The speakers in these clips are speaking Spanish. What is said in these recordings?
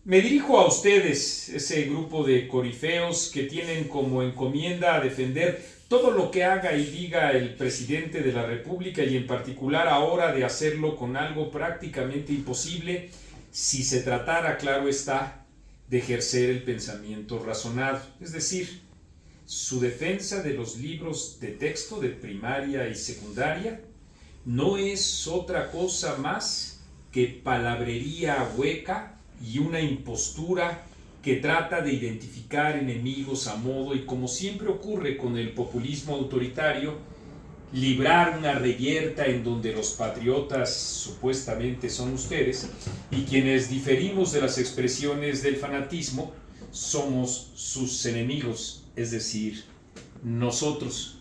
Me dirijo a ustedes, ese grupo de corifeos que tienen como encomienda defender todo lo que haga y diga el presidente de la República y en particular ahora de hacerlo con algo prácticamente imposible si se tratara, claro está, de ejercer el pensamiento razonado. Es decir, su defensa de los libros de texto de primaria y secundaria no es otra cosa más que palabrería hueca y una impostura que trata de identificar enemigos a modo y, como siempre ocurre con el populismo autoritario, librar una reyerta en donde los patriotas supuestamente son ustedes y quienes diferimos de las expresiones del fanatismo somos sus enemigos, es decir, nosotros.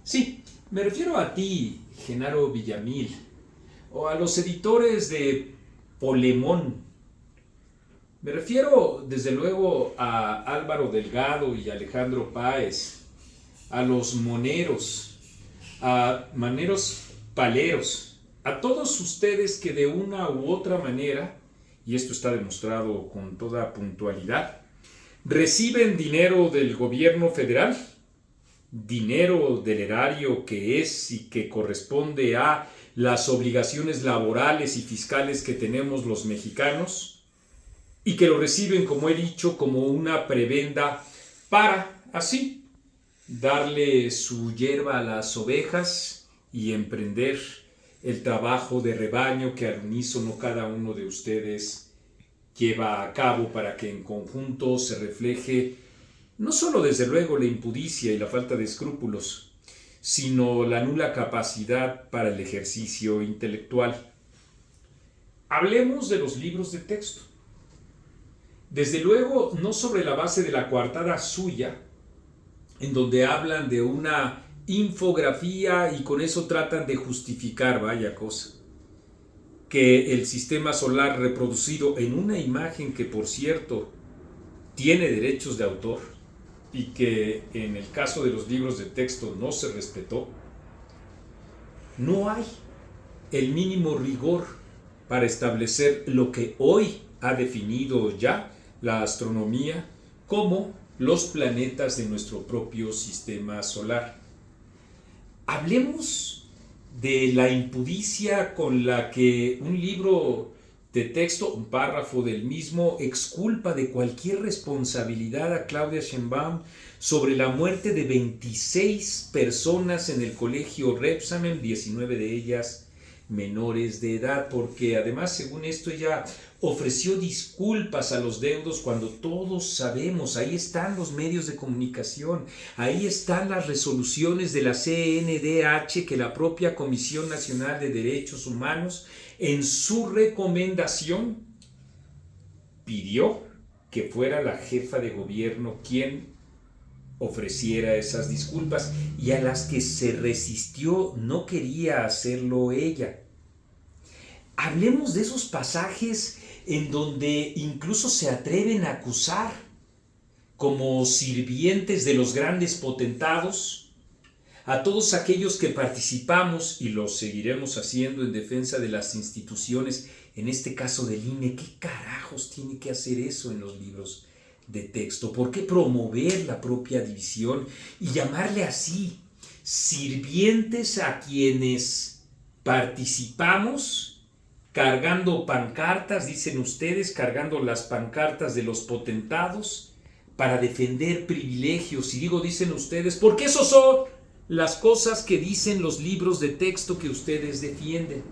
Sí, me refiero a ti, Genaro Villamil, o a los editores de Polemón. Me refiero, desde luego, a Álvaro Delgado y Alejandro Páez, a los moneros, a maneros paleros, a todos ustedes que de una u otra manera, y esto está demostrado con toda puntualidad, reciben dinero del gobierno federal, dinero del erario que es y que corresponde a las obligaciones laborales y fiscales que tenemos los mexicanos, y que lo reciben, como he dicho, como una prebenda para, así, darle su hierba a las ovejas y emprender el trabajo de rebaño que al unísono cada uno de ustedes lleva a cabo para que en conjunto se refleje no solo desde luego la impudicia y la falta de escrúpulos, sino la nula capacidad para el ejercicio intelectual. Hablemos de los libros de texto. Desde luego, no sobre la base de la coartada suya, en donde hablan de una infografía y con eso tratan de justificar, vaya cosa, que el sistema solar reproducido en una imagen que, por cierto, tiene derechos de autor y que en el caso de los libros de texto no se respetó, no hay el mínimo rigor para establecer lo que hoy ha definido ya la astronomía como los planetas de nuestro propio sistema solar. Hablemos de la impudicia con la que un libro de texto, un párrafo del mismo, exculpa de cualquier responsabilidad a Claudia Sheinbaum sobre la muerte de 26 personas en el colegio Repsamen, 19 de ellas menores de edad, porque además, según esto, ella ofreció disculpas a los deudos cuando todos sabemos, ahí están los medios de comunicación, ahí están las resoluciones de la CNDH que la propia Comisión Nacional de Derechos Humanos en su recomendación pidió que fuera la jefa de gobierno quien ofreciera esas disculpas y a las que se resistió, no quería hacerlo ella. Hablemos de esos pasajes en donde incluso se atreven a acusar como sirvientes de los grandes potentados a todos aquellos que participamos y lo seguiremos haciendo en defensa de las instituciones, en este caso del INE. ¿Qué carajos tiene que hacer eso en los libros de texto? ¿Por qué promover la propia división y llamarle así sirvientes a quienes participamos cargando pancartas, dicen ustedes, cargando las pancartas de los potentados para defender privilegios? Y digo dicen ustedes porque esos son las cosas que dicen los libros de texto que ustedes defienden.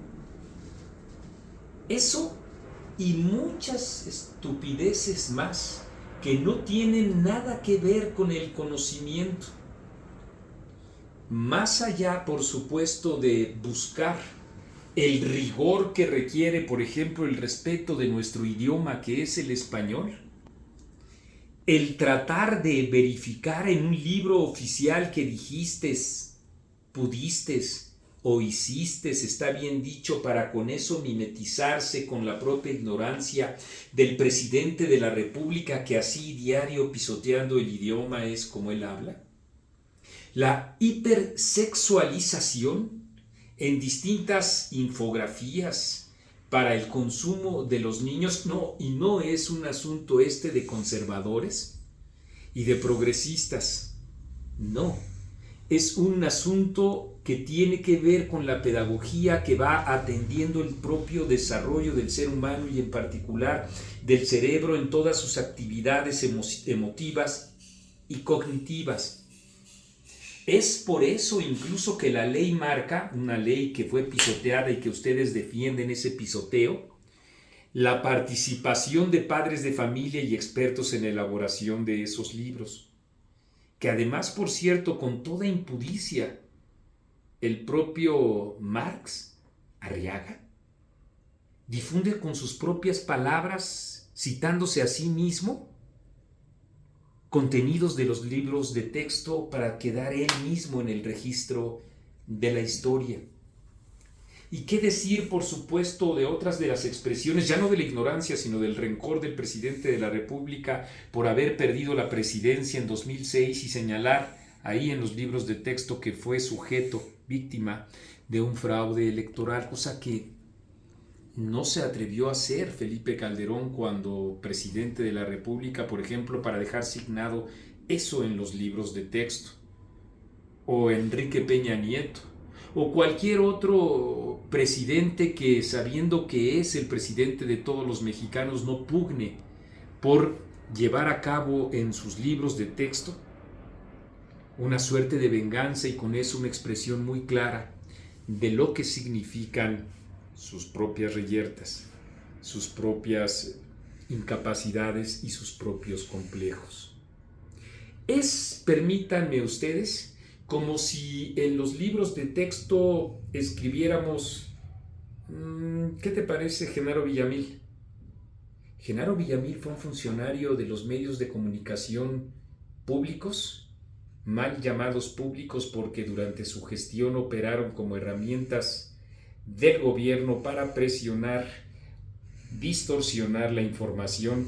Eso y muchas estupideces más que no tienen nada que ver con el conocimiento. Más allá, por supuesto, de buscar el rigor que requiere, por ejemplo, el respeto de nuestro idioma, que es el español, el tratar de verificar en un libro oficial que dijiste, pudiste o hiciste, está bien dicho, para con eso mimetizarse con la propia ignorancia del presidente de la República, que así diario pisoteando el idioma es como él habla. La hipersexualización en distintas infografías, para el consumo de los niños. No, y no es un asunto de conservadores y de progresistas. No, es un asunto que tiene que ver con la pedagogía que va atendiendo el propio desarrollo del ser humano y en particular del cerebro en todas sus actividades emotivas y cognitivas. Es por eso incluso que la ley marca, una ley que fue pisoteada y que ustedes defienden ese pisoteo, la participación de padres de familia y expertos en la elaboración de esos libros. Que además, por cierto, con toda impudicia, el propio Marx Arriaga difunde con sus propias palabras, citándose a sí mismo, contenidos de los libros de texto para quedar él mismo en el registro de la historia. ¿Y qué decir, por supuesto, de otras de las expresiones, ya no de la ignorancia, sino del rencor del presidente de la República por haber perdido la presidencia en 2006 y señalar ahí en los libros de texto que fue sujeto, víctima de un fraude electoral, cosa que no se atrevió a hacer Felipe Calderón cuando presidente de la República, por ejemplo, para dejar signado eso en los libros de texto? O Enrique Peña Nieto, o cualquier otro presidente que, sabiendo que es el presidente de todos los mexicanos, no pugne por llevar a cabo en sus libros de texto una suerte de venganza y con eso una expresión muy clara de lo que significan sus propias reyertas, sus propias incapacidades y sus propios complejos. Permítanme ustedes, como si en los libros de texto escribiéramos, ¿qué te parece Genaro Villamil? Genaro Villamil fue un funcionario de los medios de comunicación públicos, mal llamados públicos porque durante su gestión operaron como herramientas del gobierno para presionar, distorsionar la información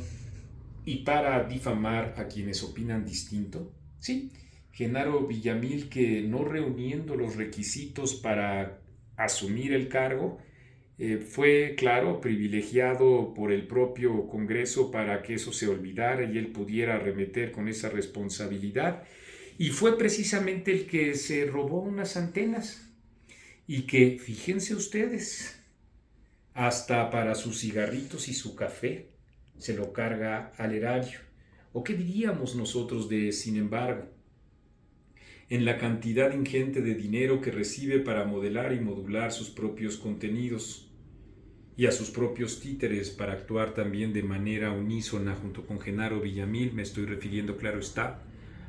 y para difamar a quienes opinan distinto. Sí, Genaro Villamil, que no reuniendo los requisitos para asumir el cargo, fue, claro, privilegiado por el propio Congreso para que eso se olvidara y él pudiera arremeter con esa responsabilidad. Y fue precisamente el que se robó unas antenas y que, fíjense ustedes, hasta para sus cigarritos y su café se lo carga al erario. ¿O qué diríamos nosotros de, sin embargo, en la cantidad ingente de dinero que recibe para modelar y modular sus propios contenidos y a sus propios títeres para actuar también de manera unísona junto con Genaro Villamil? Me estoy refiriendo, claro está,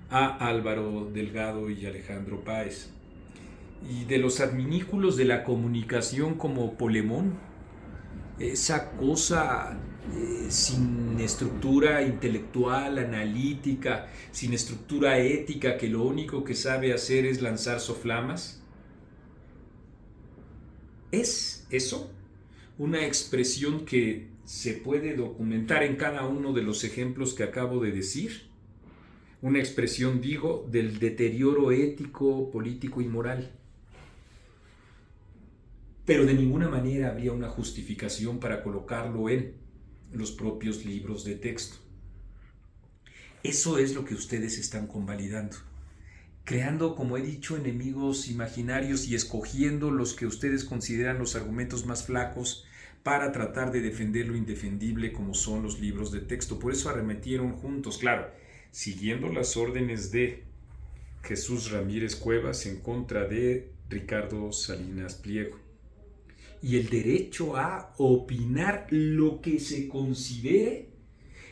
a Álvaro Delgado y Alejandro Páez. Y de los adminículos de la comunicación como Polemón, esa cosa sin estructura intelectual, analítica, sin estructura ética, que lo único que sabe hacer es lanzar soflamas. ¿Es eso una expresión que se puede documentar en cada uno de los ejemplos que acabo de decir? Una expresión, digo, del deterioro ético, político y moral. Pero de ninguna manera habría una justificación para colocarlo en los propios libros de texto. Eso es lo que ustedes están convalidando, creando, como he dicho, enemigos imaginarios y escogiendo los que ustedes consideran los argumentos más flacos para tratar de defender lo indefendible, como son los libros de texto. Por eso arremetieron juntos, claro, siguiendo las órdenes de Jesús Ramírez Cuevas en contra de Ricardo Salinas Pliego. Y el derecho a opinar lo que se considere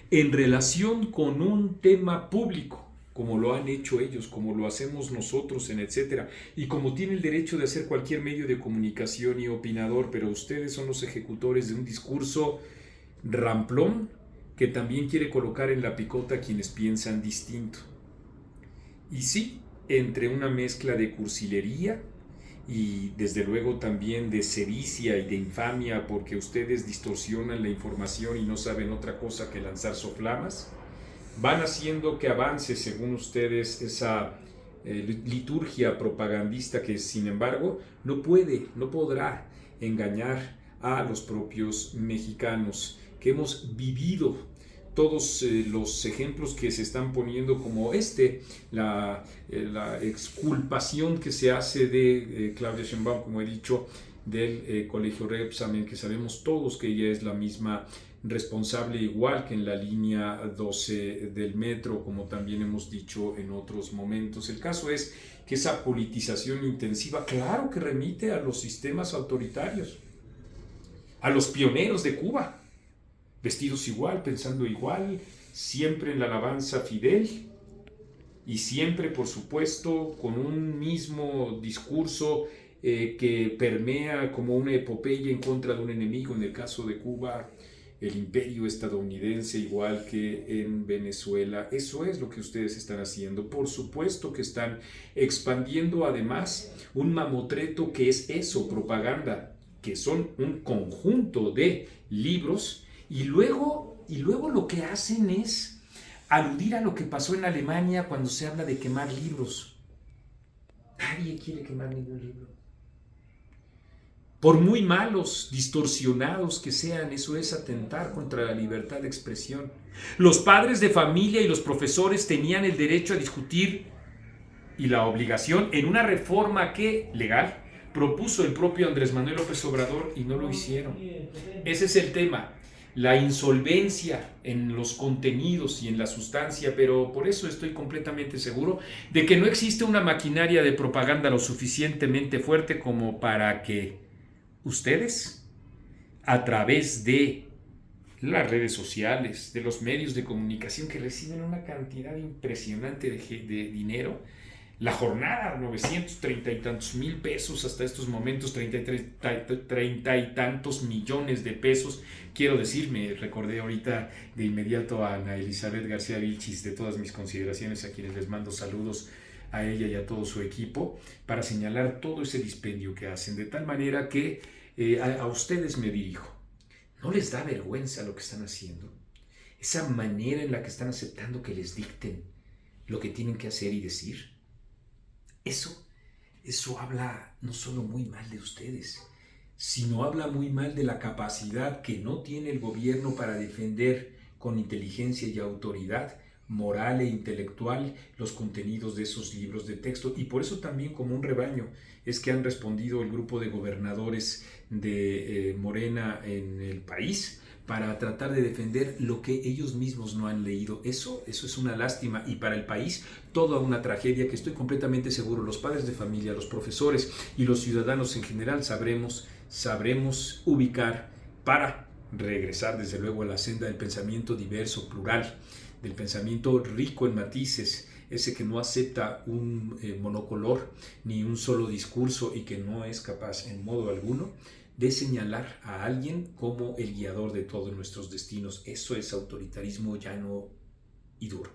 en relación con un tema público, como lo han hecho ellos, como lo hacemos nosotros, etcétera, y como tiene el derecho de hacer cualquier medio de comunicación y opinador, pero ustedes son los ejecutores de un discurso ramplón que también quiere colocar en la picota a quienes piensan distinto. Y sí, entre una mezcla de cursilería y desde luego también de sevicia y de infamia, porque ustedes distorsionan la información y no saben otra cosa que lanzar soflamas, van haciendo que avance, según ustedes, esa liturgia propagandista que, sin embargo, no podrá engañar a los propios mexicanos, que hemos vivido todos los ejemplos que se están poniendo como la exculpación que se hace de Claudia Sheinbaum, como he dicho, del Colegio Repsamen, que sabemos todos que ella es la misma responsable, igual que en la línea 12 del metro, como también hemos dicho en otros momentos. El caso es que esa politización intensiva, claro que remite a los sistemas autoritarios, a los pioneros de Cuba, vestidos igual, pensando igual, siempre en la alabanza a Fidel y siempre, por supuesto, con un mismo discurso que permea como una epopeya en contra de un enemigo, en el caso de Cuba, el imperio estadounidense, igual que en Venezuela. Eso es lo que ustedes están haciendo. Por supuesto que están expandiendo además un mamotreto que es eso, propaganda, que son un conjunto de libros. Y luego lo que hacen es aludir a lo que pasó en Alemania cuando se habla de quemar libros. Nadie quiere quemar ningún libro. Por muy malos, distorsionados que sean, eso es atentar contra la libertad de expresión. Los padres de familia y los profesores tenían el derecho a discutir y la obligación en una reforma legal propuso el propio Andrés Manuel López Obrador y no lo hicieron. Ese es el tema. La insolvencia en los contenidos y en la sustancia, pero por eso estoy completamente seguro de que no existe una maquinaria de propaganda lo suficientemente fuerte como para que ustedes, a través de las redes sociales, de los medios de comunicación que reciben una cantidad impresionante de dinero, la jornada, 930 y tantos mil pesos hasta estos momentos, 30 y tantos millones de pesos. Quiero decir, me recordé ahorita de inmediato a Ana Elizabeth García Vilchis, de todas mis consideraciones, a quienes les mando saludos a ella y a todo su equipo, para señalar todo ese dispendio que hacen, de tal manera que a ustedes me dirijo. ¿No les da vergüenza lo que están haciendo? Esa manera en la que están aceptando que les dicten lo que tienen que hacer y decir. Eso habla no solo muy mal de ustedes, sino habla muy mal de la capacidad que no tiene el gobierno para defender con inteligencia y autoridad moral e intelectual los contenidos de esos libros de texto. Y por eso también, como un rebaño, es que han respondido el grupo de gobernadores de Morena en el país para tratar de defender lo que ellos mismos no han leído. Eso es una lástima, y para el país toda una tragedia que estoy completamente seguro los padres de familia, los profesores y los ciudadanos en general sabremos ubicar para regresar desde luego a la senda del pensamiento diverso, plural, del pensamiento rico en matices, ese que no acepta un monocolor ni un solo discurso y que no es capaz en modo alguno de señalar a alguien como el guiador de todos nuestros destinos. Eso es autoritarismo llano y duro.